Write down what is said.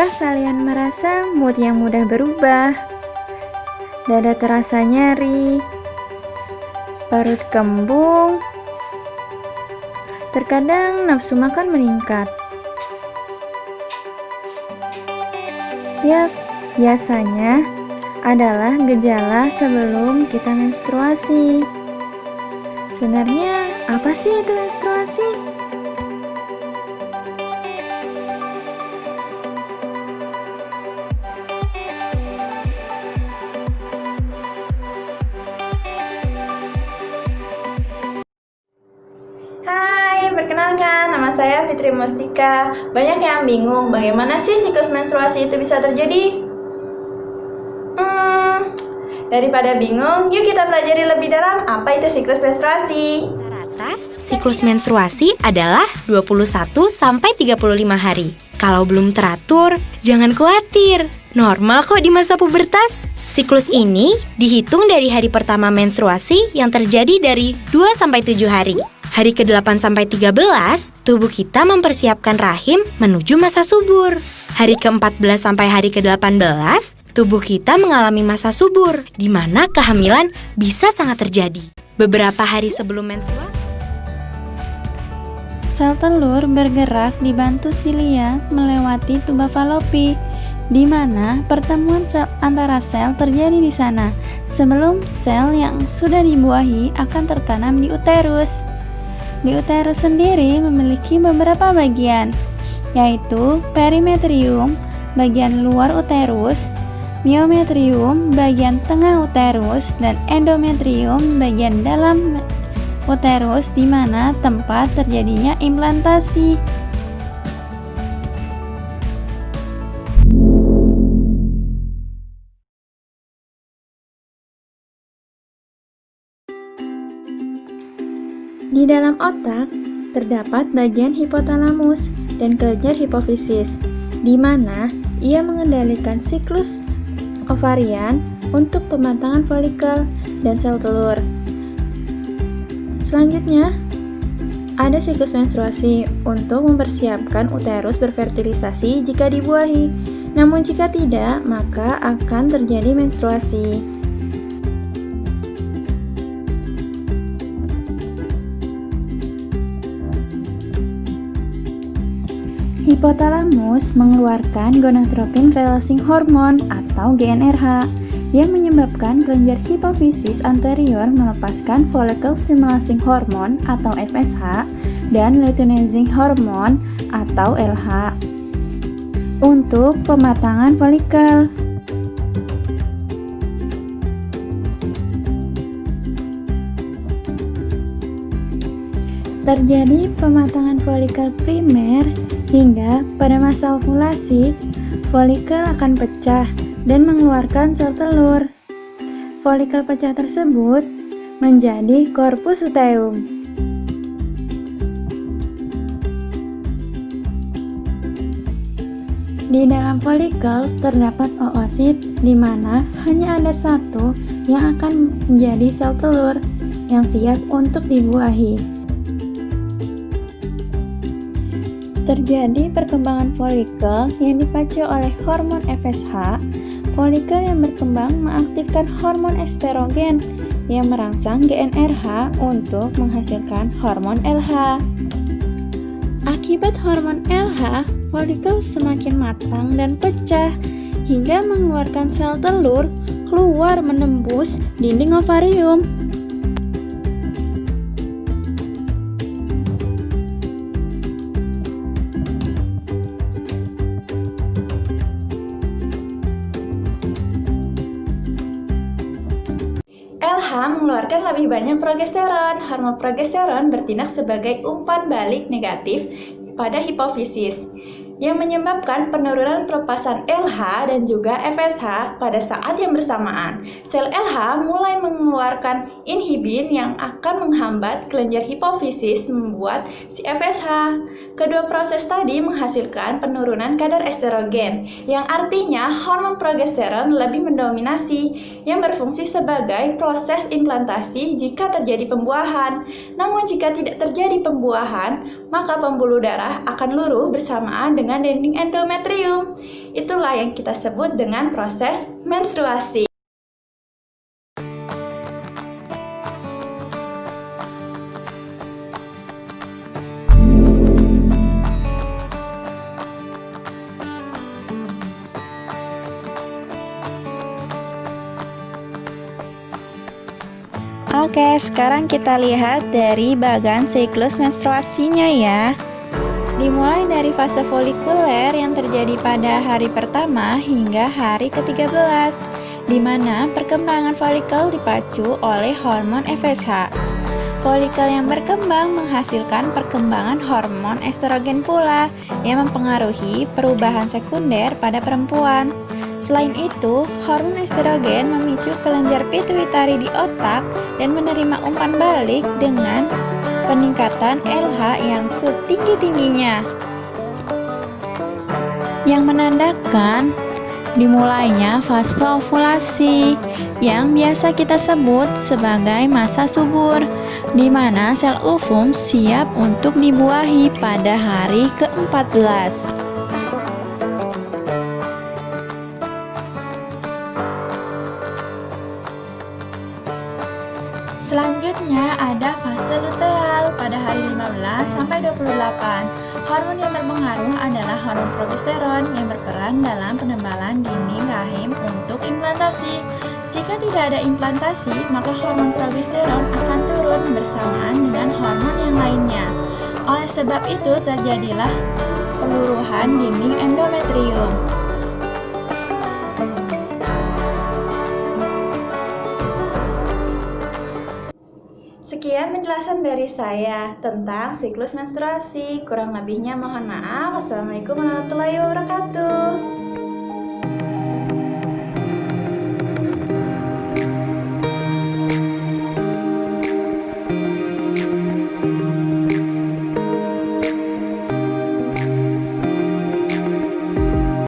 Pernahkah kalian merasa mood yang mudah berubah? Dada terasa nyeri, perut kembung, terkadang nafsu makan meningkat. Yap, biasanya adalah gejala sebelum kita menstruasi. Sebenarnya apa sih itu menstruasi? Hai, perkenalkan, nama saya Fitri Mustika. Banyak yang bingung, bagaimana sih siklus menstruasi itu bisa terjadi? Daripada bingung, yuk kita pelajari lebih dalam apa itu siklus menstruasi. Rata-rata, siklus menstruasi adalah 21-35 hari. Kalau belum teratur, jangan khawatir. Normal kok di masa pubertas. Siklus ini dihitung dari hari pertama menstruasi yang terjadi dari 2-7 hari. Hari ke-8-13, tubuh kita mempersiapkan rahim menuju masa subur. Hari ke-14 sampai hari ke-18, tubuh kita mengalami masa subur, di mana kehamilan bisa sangat terjadi. Beberapa hari sebelum menstruasi, Sel telur bergerak dibantu silia melewati tuba falopi, di mana pertemuan sel antara sel terjadi di sana, sebelum sel yang sudah dibuahi akan tertanam di uterus. Di uterus sendiri memiliki beberapa bagian, yaitu perimetrium, bagian luar uterus, miometrium, bagian tengah uterus, dan endometrium, bagian dalam uterus, di mana tempat terjadinya implantasi. Di dalam otak, terdapat bagian hipotalamus dan kelenjar hipofisis, di mana ia mengendalikan siklus ovarian untuk pematangan folikel dan sel telur. Selanjutnya, ada siklus menstruasi untuk mempersiapkan uterus berfertilisasi jika dibuahi. Namun jika tidak, maka akan terjadi menstruasi. Hipotalamus mengeluarkan gonadotropin releasing hormone atau GnRH yang menyebabkan kelenjar hipofisis anterior melepaskan follicle stimulating hormone atau FSH dan luteinizing hormone atau LH untuk pematangan folikel. Terjadi pematangan folikel primer hingga pada masa ovulasi, folikel akan pecah dan mengeluarkan sel telur. Folikel pecah tersebut menjadi corpus luteum. Di dalam folikel terdapat oosit, di mana hanya ada satu yang akan menjadi sel telur yang siap untuk dibuahi. Terjadi perkembangan folikel yang dipacu oleh hormon FSH. Folikel yang berkembang mengaktifkan hormon estrogen yang merangsang GnRH untuk menghasilkan hormon LH. Akibat hormon LH, folikel semakin matang dan pecah hingga mengeluarkan sel telur keluar menembus dinding ovarium. LH mengeluarkan lebih banyak progesteron. Hormon progesteron bertindak sebagai umpan balik negatif pada hipofisis yang menyebabkan penurunan pelepasan LH dan juga FSH pada saat yang bersamaan. Sel LH mulai mengeluarkan inhibin yang akan menghambat kelenjar hipofisis membuat si FSH. Kedua proses tadi menghasilkan penurunan kadar estrogen, yang artinya hormon progesteron lebih mendominasi, yang berfungsi sebagai proses implantasi jika terjadi pembuahan. Namun jika tidak terjadi pembuahan, maka pembuluh darah akan luruh bersamaan dengan dengan dinding endometrium. Itulah yang kita sebut dengan proses menstruasi. Oke, sekarang kita lihat dari bagian siklus menstruasinya ya. Dimulai dari fase folikuler yang terjadi pada hari pertama hingga hari ke-13, di mana perkembangan folikel dipacu oleh hormon FSH. Folikel yang berkembang menghasilkan perkembangan hormon estrogen pula yang mempengaruhi perubahan sekunder pada perempuan. Selain itu, hormon estrogen memicu kelenjar pituitari di otak dan menerima umpan balik dengan peningkatan LH yang setinggi-tingginya, yang menandakan dimulainya fase ovulasi yang biasa kita sebut sebagai masa subur, di mana sel ovum siap untuk dibuahi pada hari ke-14. Selanjutnya ada fase luteal pada hari 15 sampai 28. Hormon yang berpengaruh adalah hormon progesteron yang berperan dalam penebalan dinding rahim untuk implantasi. Jika tidak ada implantasi, maka hormon progesteron akan turun bersamaan dengan hormon yang lainnya. Oleh sebab itu terjadilah peluruhan dinding endometrium. Sekian penjelasan dari saya tentang siklus menstruasi. Kurang lebihnya mohon maaf. Wassalamualaikum warahmatullahi wabarakatuh.